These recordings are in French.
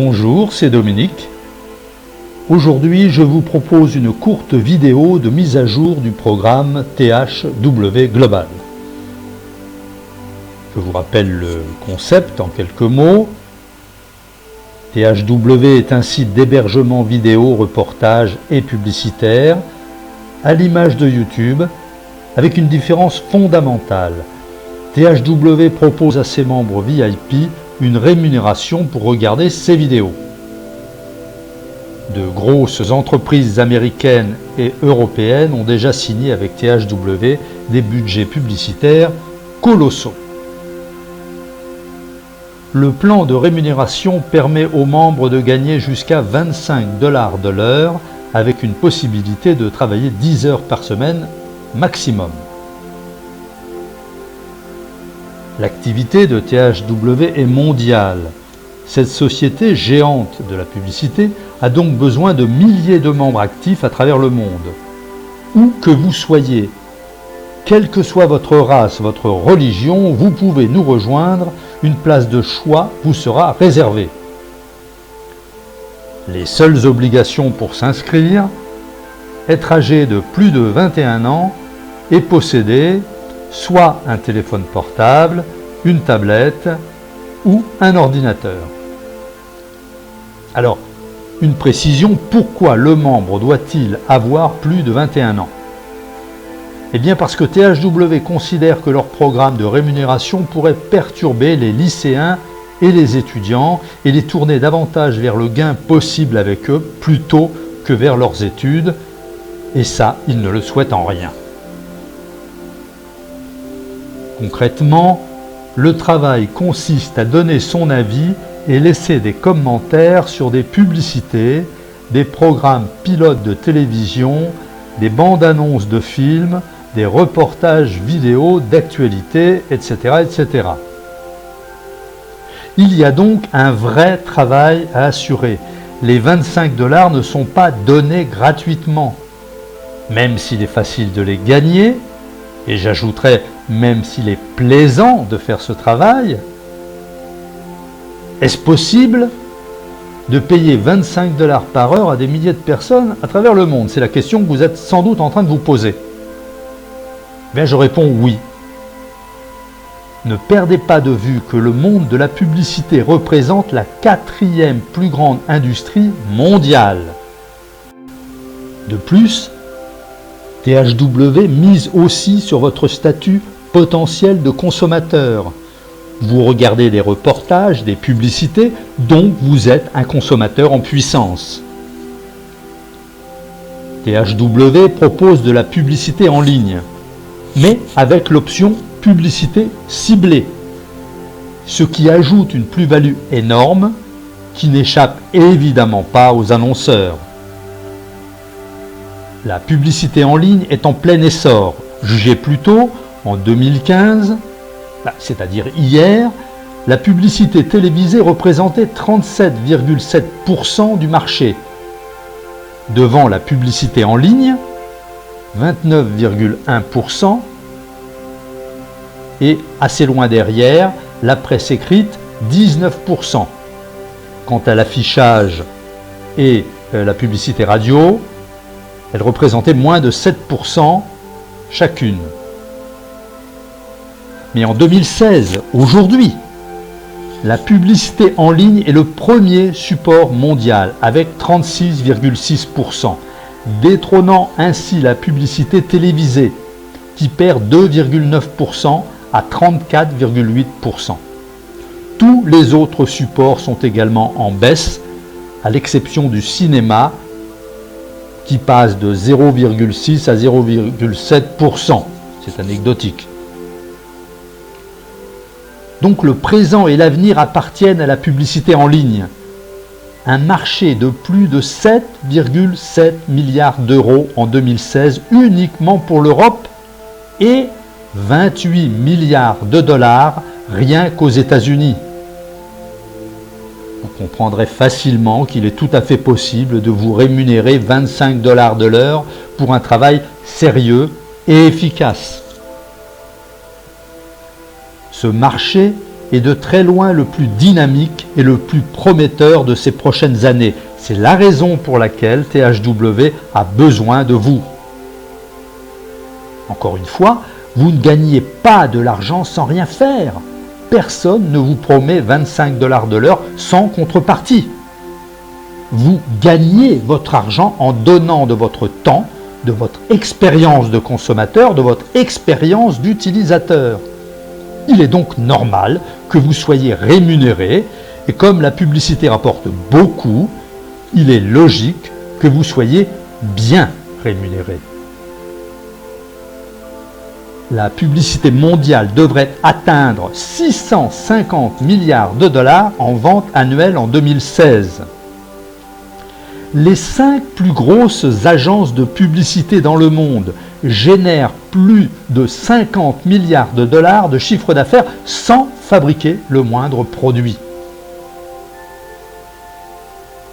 Bonjour, c'est Dominique. Aujourd'hui, je vous propose une courte vidéo de mise à jour du programme THW Global. Je vous rappelle le concept en quelques mots. THW est un site d'hébergement vidéo, reportage et publicitaire, à l'image de YouTube, avec une différence fondamentale. THW propose à ses membres VIP une rémunération pour regarder ses vidéos. De grosses entreprises américaines et européennes ont déjà signé avec THW des budgets publicitaires colossaux. Le plan de rémunération permet aux membres de gagner jusqu'à 25 $ de l'heure avec une possibilité de travailler 10 heures par semaine maximum. L'activité de THW est mondiale. Cette société géante de la publicité a donc besoin de milliers de membres actifs à travers le monde. Où que vous soyez, quelle que soit votre race, votre religion, vous pouvez nous rejoindre. Une place de choix vous sera réservée. Les seules obligations pour s'inscrire, être âgé de plus de 21 ans et posséder soit un téléphone portable, une tablette ou un ordinateur. Alors, une précision, pourquoi le membre doit-il avoir plus de 21 ans ? Eh bien parce que THW considère que leur programme de rémunération pourrait perturber les lycéens et les étudiants et les tourner davantage vers le gain possible avec eux plutôt que vers leurs études, et ça, ils ne le souhaitent en rien. Concrètement, le travail consiste à donner son avis et laisser des commentaires sur des publicités, des programmes pilotes de télévision, des bandes-annonces de films, des reportages vidéo d'actualité, etc., etc. Il y a donc un vrai travail à assurer. Les 25 $ ne sont pas donnés gratuitement. Même s'il est facile de les gagner, et j'ajouterais même s'il est plaisant de faire ce travail, est-ce possible de payer 25 $ par heure à des milliers de personnes à travers le monde? C'est la question que vous êtes sans doute en train de vous poser. Bien, je réponds oui. Ne perdez pas de vue que le monde de la publicité représente la 4e plus grande industrie mondiale. De plus, THW mise aussi sur votre statut potentiel de consommateur. Vous regardez des reportages, des publicités, donc vous êtes un consommateur en puissance. THW propose de la publicité en ligne, mais avec l'option publicité ciblée, ce qui ajoute une plus-value énorme qui n'échappe évidemment pas aux annonceurs. La publicité en ligne est en plein essor. Jugez plutôt, en 2015, c'est-à-dire hier, la publicité télévisée représentait 37,7% du marché, devant la publicité en ligne, 29,1%, et assez loin derrière, la presse écrite, 19%. Quant à l'affichage et la publicité radio, elle représentait moins de 7% chacune. Mais en 2016, aujourd'hui, la publicité en ligne est le premier support mondial avec 36,6%, détrônant ainsi la publicité télévisée qui perd 2,9% à 34,8%. Tous les autres supports sont également en baisse, à l'exception du cinéma qui passe de 0,6 à 0,7%. C'est anecdotique. Donc le présent et l'avenir appartiennent à la publicité en ligne. Un marché de plus de 7,7 milliards d'euros en 2016 uniquement pour l'Europe et 28 milliards de dollars rien qu'aux États-Unis. Vous comprendrez facilement qu'il est tout à fait possible de vous rémunérer 25 $ de l'heure pour un travail sérieux et efficace. Ce marché est de très loin le plus dynamique et le plus prometteur de ces prochaines années. C'est la raison pour laquelle THW a besoin de vous. Encore une fois, vous ne gagnez pas de l'argent sans rien faire. Personne ne vous promet 25 $ de l'heure sans contrepartie. Vous gagnez votre argent en donnant de votre temps, de votre expérience de consommateur, de votre expérience d'utilisateur. Il est donc normal que vous soyez rémunéré et comme la publicité rapporte beaucoup, il est logique que vous soyez bien rémunéré. La publicité mondiale devrait atteindre 650 milliards de dollars en vente annuelle en 2016. Les 5 plus grosses agences de publicité dans le monde génèrent plus de 50 milliards de dollars de chiffre d'affaires sans fabriquer le moindre produit.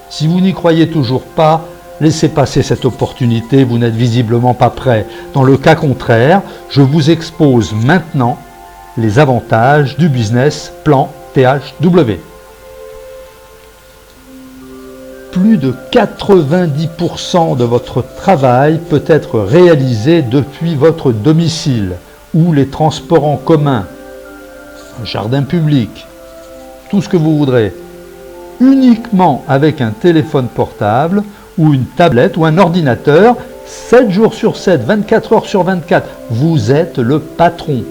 Si vous n'y croyez toujours pas, laissez passer cette opportunité, vous n'êtes visiblement pas prêt. Dans le cas contraire, je vous expose maintenant les avantages du business plan THW. Plus de 90% de votre travail peut être réalisé depuis votre domicile ou les transports en commun, un jardin public, tout ce que vous voudrez, uniquement avec un téléphone portable ou une tablette ou un ordinateur, 7 jours sur 7, 24 heures sur 24, vous êtes le patron.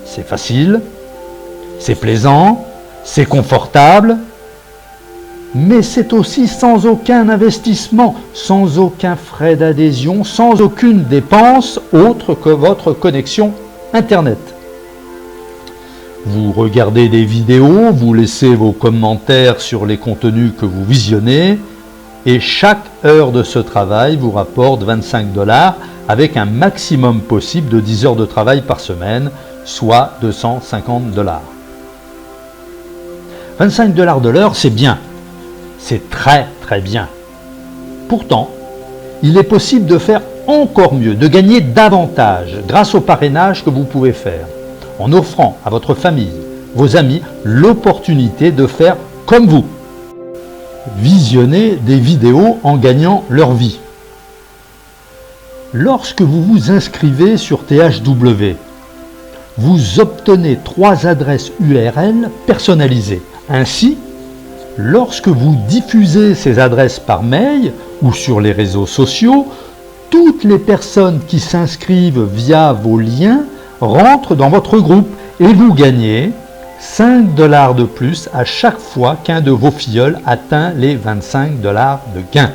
C'est facile, c'est plaisant, c'est confortable, mais c'est aussi sans aucun investissement, sans aucun frais d'adhésion, sans aucune dépense autre que votre connexion Internet. Vous regardez des vidéos, vous laissez vos commentaires sur les contenus que vous visionnez, et chaque heure de ce travail vous rapporte 25 $ avec un maximum possible de 10 heures de travail par semaine, soit 250 $. 25 $ de l'heure, c'est bien. C'est très très bien. Pourtant, il est possible de faire encore mieux, de gagner davantage grâce au parrainage que vous pouvez faire, en offrant à votre famille, vos amis, l'opportunité de faire comme vous. Visionner des vidéos en gagnant leur vie. Lorsque vous vous inscrivez sur THW, vous obtenez 3 adresses URL personnalisées. Ainsi, lorsque vous diffusez ces adresses par mail ou sur les réseaux sociaux, toutes les personnes qui s'inscrivent via vos liens rentrent dans votre groupe et vous gagnez 5 $ de plus à chaque fois qu'un de vos filleuls atteint les 25 $ de gain.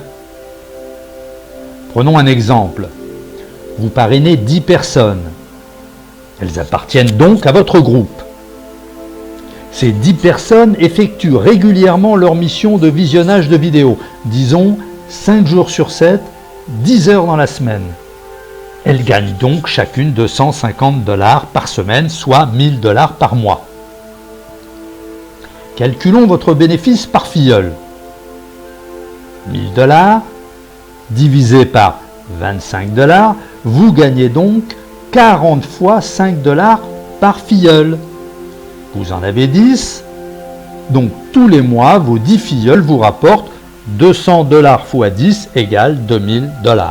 Prenons un exemple. Vous parrainez 10 personnes. Elles appartiennent donc à votre groupe. Ces 10 personnes effectuent régulièrement leur mission de visionnage de vidéos, disons 5 jours sur 7, 10 heures dans la semaine. Elles gagnent donc chacune 250 $ par semaine, soit 1000 $ par mois. Calculons votre bénéfice par filleul. 1000 $ divisé par 25 $, vous gagnez donc 40 fois 5 $ par filleul. Vous en avez 10, donc tous les mois, vos 10 filleuls vous rapportent 200 $ fois 10 égale 2000 $.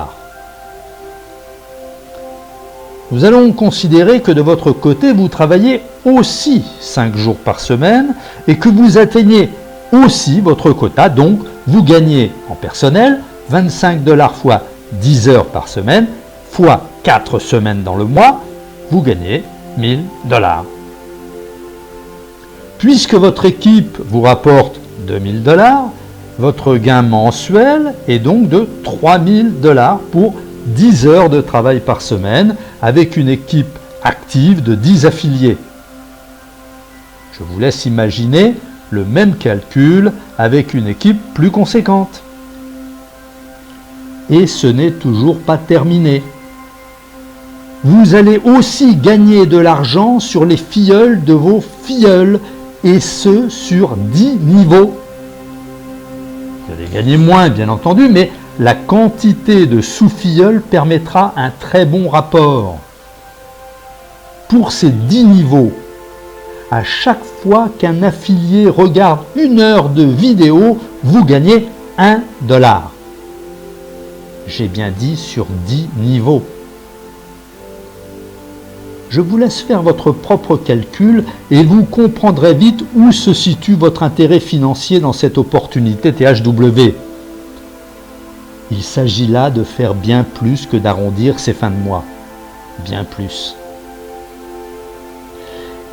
Nous allons considérer que de votre côté, vous travaillez aussi 5 jours par semaine et que vous atteignez aussi votre quota, donc vous gagnez en personnel 25 $ fois 10 heures par semaine, fois 4 semaines dans le mois, vous gagnez 1000 $. Puisque votre équipe vous rapporte 2000 $, votre gain mensuel est donc de 3000 $ pour 10 heures de travail par semaine avec une équipe active de 10 affiliés. Je vous laisse imaginer le même calcul avec une équipe plus conséquente. Et ce n'est toujours pas terminé. Vous allez aussi gagner de l'argent sur les filleuls de vos filleuls, et ce sur 10 niveaux. Vous allez gagner moins, bien entendu, mais la quantité de sous-filleuls permettra un très bon rapport. Pour ces 10 niveaux, À chaque fois qu'un affilié regarde 1 heure de vidéo, vous gagnez 1 $. J'ai bien dit sur 10 niveaux. Je vous laisse faire votre propre calcul et vous comprendrez vite où se situe votre intérêt financier dans cette opportunité THW. Il s'agit là de faire bien plus que d'arrondir ses fins de mois. Bien plus.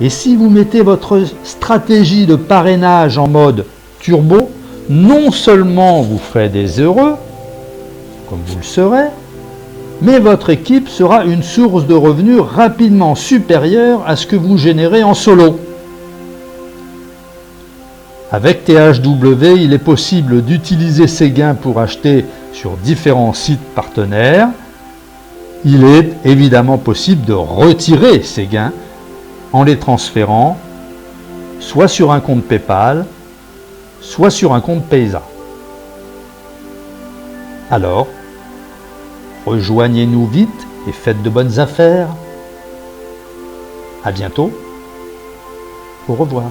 Et si vous mettez votre stratégie de parrainage en mode turbo, non seulement vous ferez des heureux, comme vous le serez, mais votre équipe sera une source de revenus rapidement supérieure à ce que vous générez en solo. Avec THW, il est possible d'utiliser ces gains pour acheter sur différents sites partenaires. Il est évidemment possible de retirer ces gains en les transférant soit sur un compte PayPal, soit sur un compte Paysa. Alors, rejoignez-nous vite et faites de bonnes affaires. À bientôt. Au revoir.